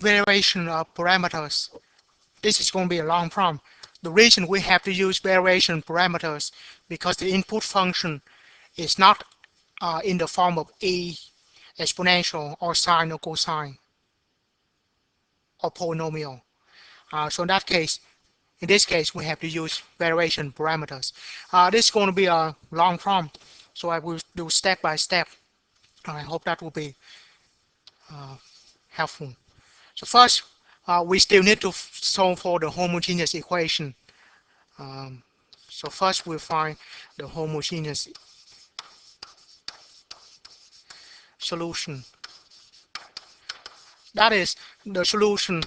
variation of parameters. This is going to be a long problem. The reason we have to use variation parameters because the input function is not in the form of e exponential or sine or cosine or polynomial. So in this case, we have to use variation parameters. This is going to be a long problem, so I will do step by step. I hope that will be helpful. So first, we still need to solve for the homogeneous equation. Um, so first we'll find the homogeneous solution. That is the solution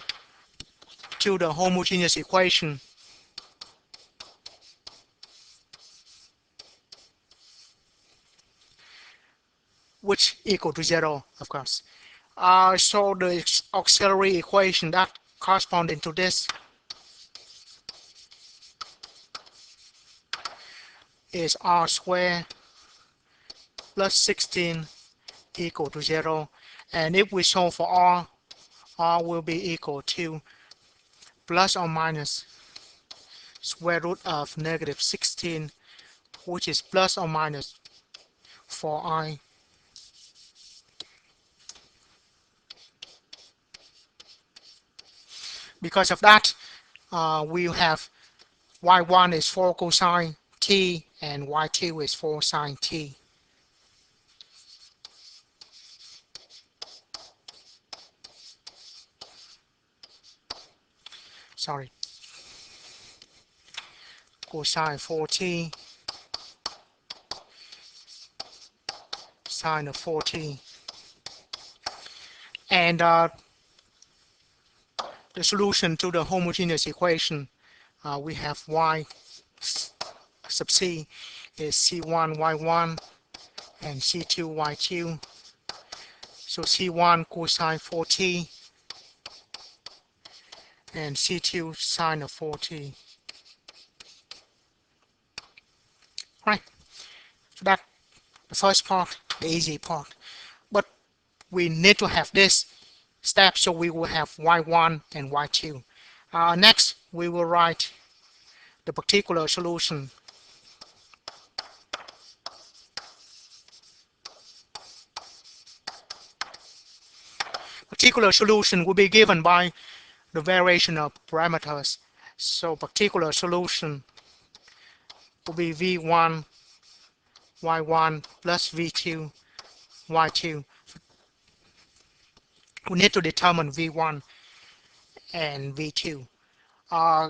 to the homogeneous equation which equal to 0, of course. So the auxiliary equation that corresponding to this is r squared plus 16 equal to 0. And if we solve for r will be equal to plus or minus square root of negative 16, which is plus or minus 4i. Because of that, we have y1 is 4 cosine t and y2 is 4 sine t. Sorry. Cosine 4t sine of 4t. And the solution to the homogeneous equation, we have y sub c is c1 y1 and c2 y2. So c1 cosine 4t and c2 sine of 4t. Right. So that's the first part, the easy part. But we need to have this step, so we will have y1 and y2. Next, we will write the particular solution. Particular solution will be given by the variation of parameters. So particular solution will be v1 y1 plus v2 y2. We need to determine v1 and v2.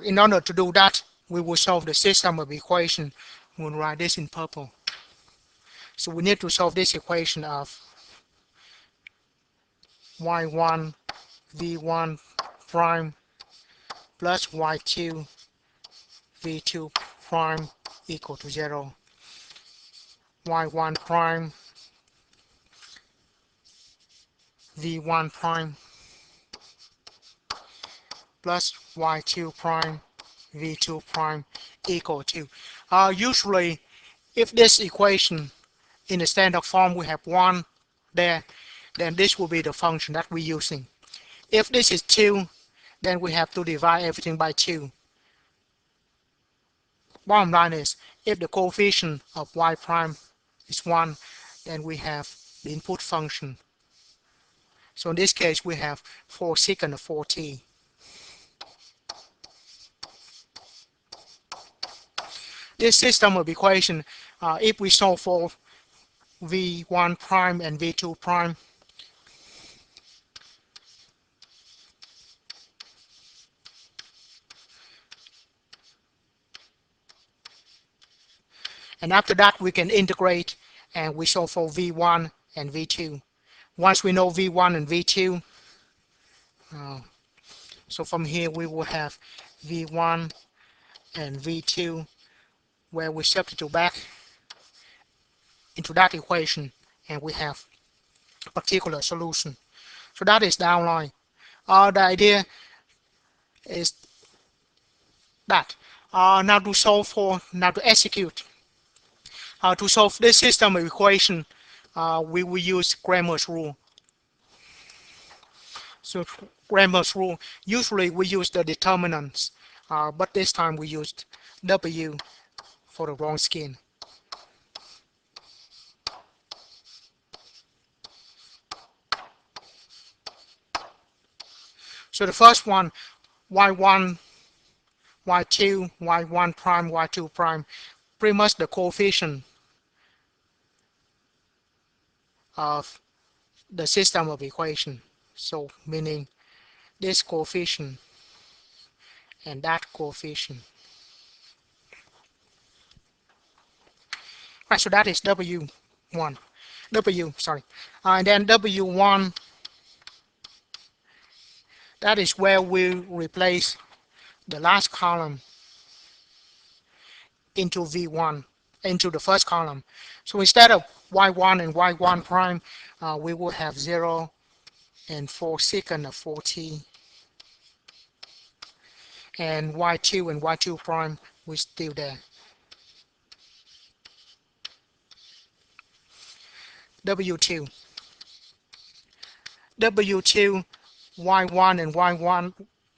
In order to do that, we will solve the system of equation. We'll write this in purple. So we need to solve this equation of y1 v1 prime plus y2 v2 prime equal to 0. y1 prime v1 prime plus y2 prime v2 prime equal to. Usually, if this equation in the standard form we have 1 there, then this will be the function that we're using. If this is 2, then we have to divide everything by 2. Bottom line is, if the coefficient of y prime is 1, then we have the input function. So in this case, we have 4 secant of 4t. This system of equation, if we solve for v1 prime and v2 prime, and after that we can integrate and we solve for v1 and v2. Once we know v1 and v2, so from here we will have v1 and v2, where we substitute back into that equation and we have a particular solution. So that is the outline. The idea is that now to execute. To solve this system of equation, we will use Cramer's rule. So Cramer's rule, usually we use the determinants, but this time we used W for the wrong skin. So the first one, y1, y2, y1 prime, y2 prime, pretty much the coefficient of the system of equation. So meaning this coefficient and that coefficient. Right, so that is W1. And then W1, that is where we replace the last column into V1, into the first column. So instead of Y1 and Y1 prime, we will have 0 and 4 secant of 4t. And Y2 and Y2 prime, we're still there. W2. W2, Y1 and Y1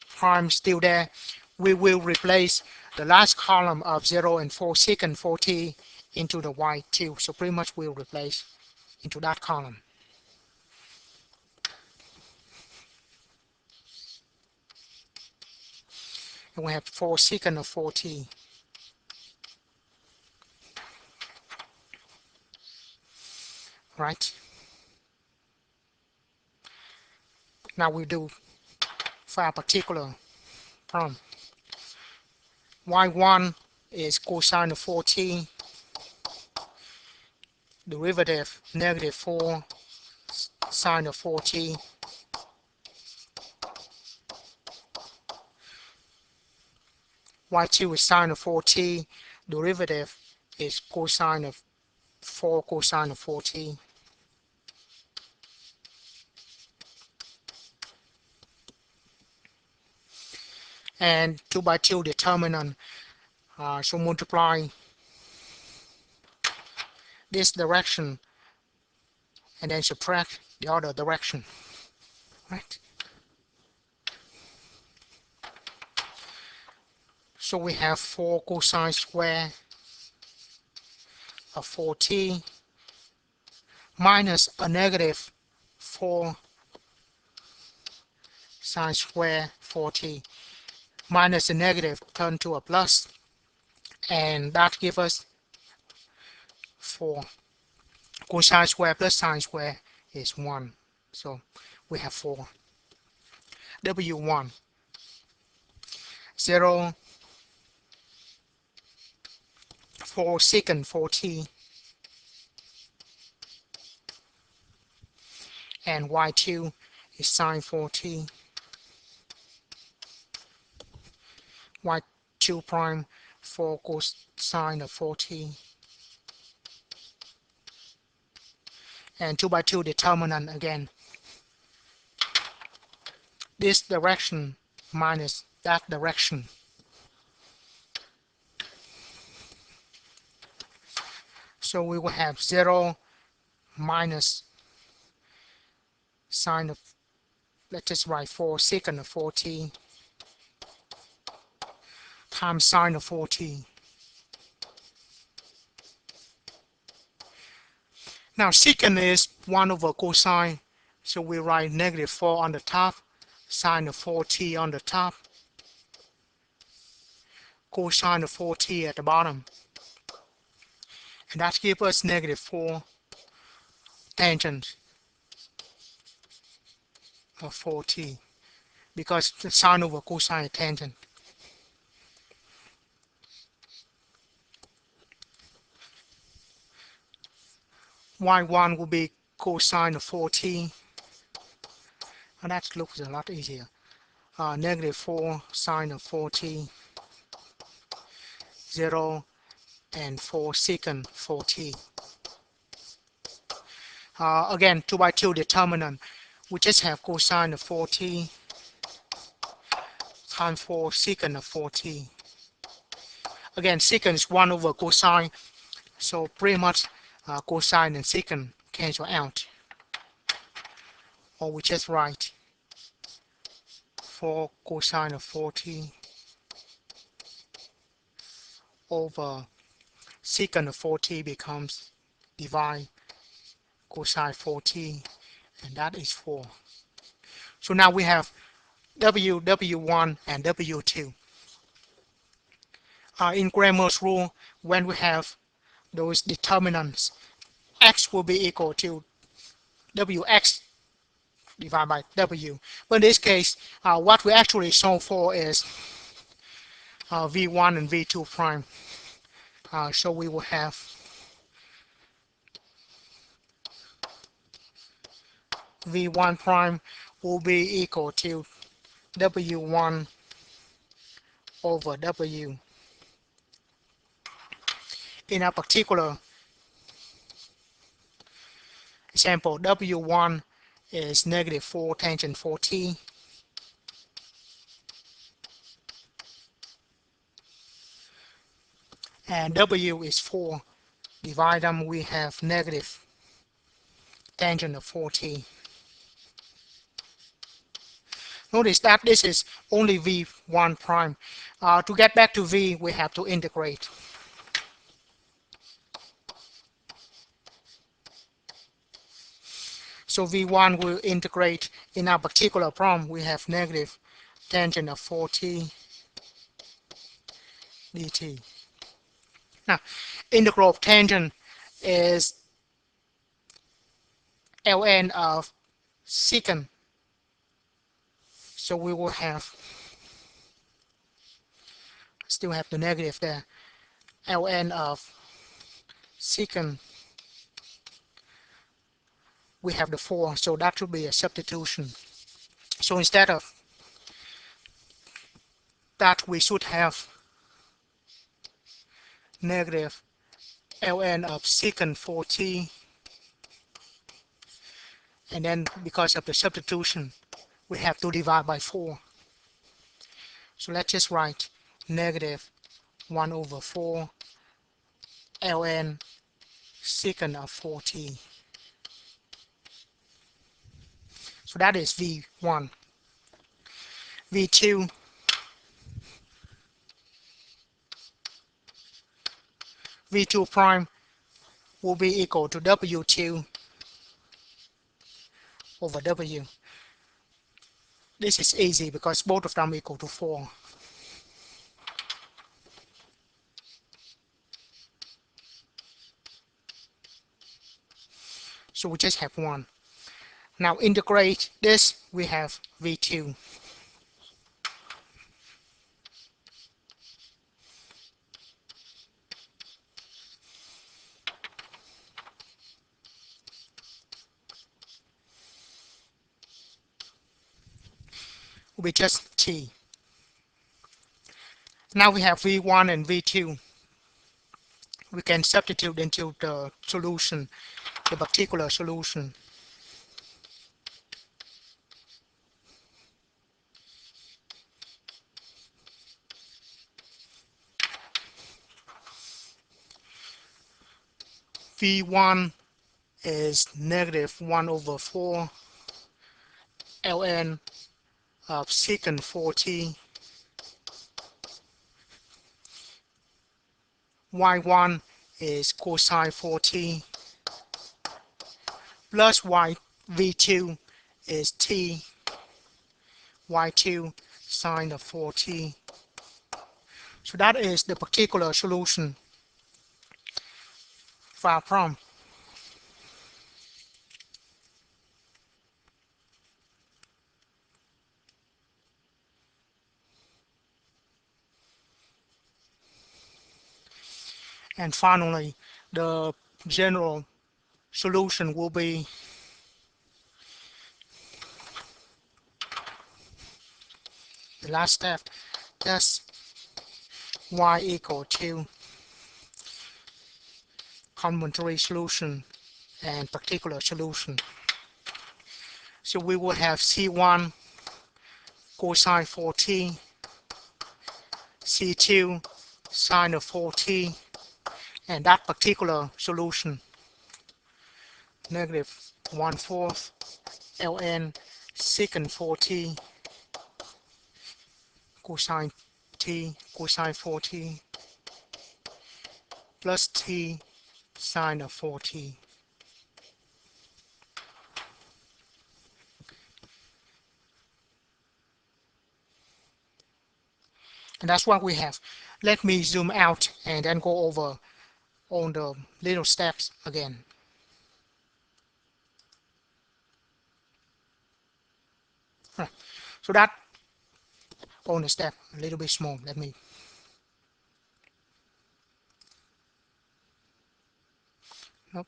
prime still there. We will replace the last column of 0 and 4 secant 4t into the Y2. So pretty much we'll replace into that column. And we have 4 secant of 4t. Right? Now we do for a particular problem. Y1 is cosine of 4t, derivative negative 4 sine of 4t. Y2 is sine of 4t, derivative is cosine of 4 cosine of 4t. And 2 by 2 determinant, so multiply this direction and then subtract the other direction, right? So we have 4 cosine square of 4t minus a negative 4 sine square 4t, minus a negative turn to a plus, and that gives us 4. Cosine square plus sine square is 1. So we have 4. W1, 0, 4 secant 4t, and Y2 is sine 4t. Y2 prime 4 cosine of 4t. And 2 by 2 determinant again. This direction minus that direction. So we will have 0 minus sine of, let's just write 4 secant of 4t times sine of 4t. Now secant is 1 over cosine, so we write negative 4 on the top, sine of 4t on the top, cosine of 4t at the bottom. And that gives us negative 4 tangent of 4t, because the sine over cosine is tangent. Y1 will be cosine of 4t, and that looks a lot easier. Negative 4 sine of 4t, 0 and 4 secant 4t. Again, 2 by 2 determinant, we just have cosine of 4t times 4 secant of 4t. Again, secant is 1 over cosine, so pretty much cosine and secant cancel out. Or we just write 4 cosine of 4t over secant of 4t becomes divide cosine 4t, and that is 4. So now we have W1 and W2. In Cramer's rule, when we have those determinants, x will be equal to Wx divided by W. But in this case, what we actually solve for is V1 and V2 prime. So we will have V1 prime will be equal to W1 over W. In a particular example, W1 is negative 4 tangent 4t, and W is 4. Divide them, we have negative tangent of 4t. Notice that this is only V1 prime. To get back to V, we have to integrate. So V1 will integrate. In our particular problem, we have negative tangent of 4t dt. Now, integral of tangent is ln of secant. So we will have, still have the negative there, ln of secant. We have the 4, so that should be a substitution. So instead of that, we should have negative ln of secant 4t, and then because of the substitution, we have to divide by 4. So let's just write negative 1 over 4 ln secant of 4t. So that is V1. V2, V2 prime will be equal to W2 over W. This is easy because both of them equal to 4. So we just have 1. Now integrate this, we have V2. Will be just T. Now we have V1 and V2. We can substitute into the solution, the particular solution. V1 is negative 1 over 4 ln of secant 4t. Y1 is cosine 4t plus V2 is t, y2 sine of 4t. So that is the particular solution for our problem. And finally, the general solution will be the last step, just y equal to complementary solution and particular solution. So we will have C1 cosine 4t, C2 sine of 4t, and that particular solution, negative 1/4 ln secant 4t cosine t cosine 4t plus t sine of 4t. And that's what we have. Let me zoom out and then go over on the little steps again. Right. So that on the step a little bit small. Let me. Nope.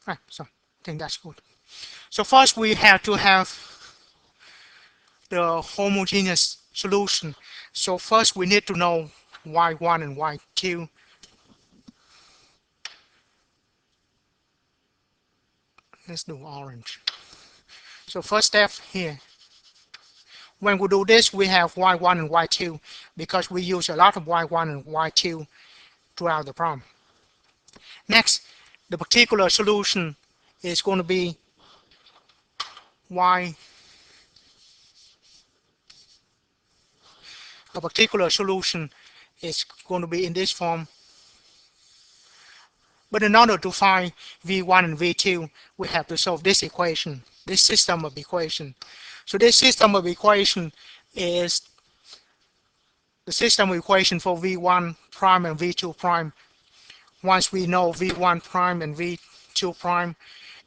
Right. So I think that's good. So first we have to have the homogeneous solution. So first we need to know y1 and y2. Let's do orange. So first step here. When we do this, we have y1 and y2 because we use a lot of y1 and y2 throughout the problem. Next, the particular solution is going to be y. A particular solution is going to be in this form. But in order to find v1 and v2, we have to solve this equation, this system of equation. So this system of equation is the system of equation for v1 prime and v2 prime. Once we know v1 prime and v2 prime,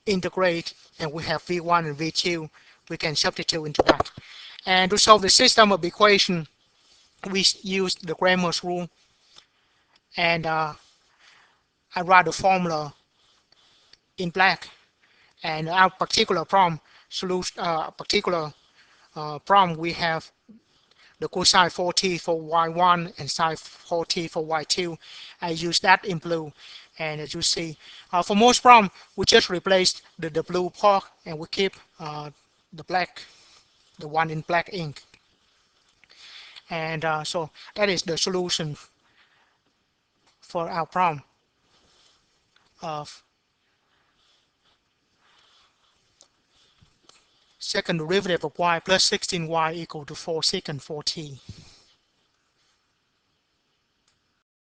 integrate, and we have v1 and v2, we can substitute into that. And to solve the system of equation, we use the Cramer's rule, and I write the formula in black. And our particular problem solution, problem, we have the cosine 4t for y1 and sine 4t for y2. I use that in blue, and as you see, for most problems, we just replace the blue part and we keep the black, the one in black ink. And so that is the solution for our problem of second derivative of y plus 16y equal to 4 secant 4t.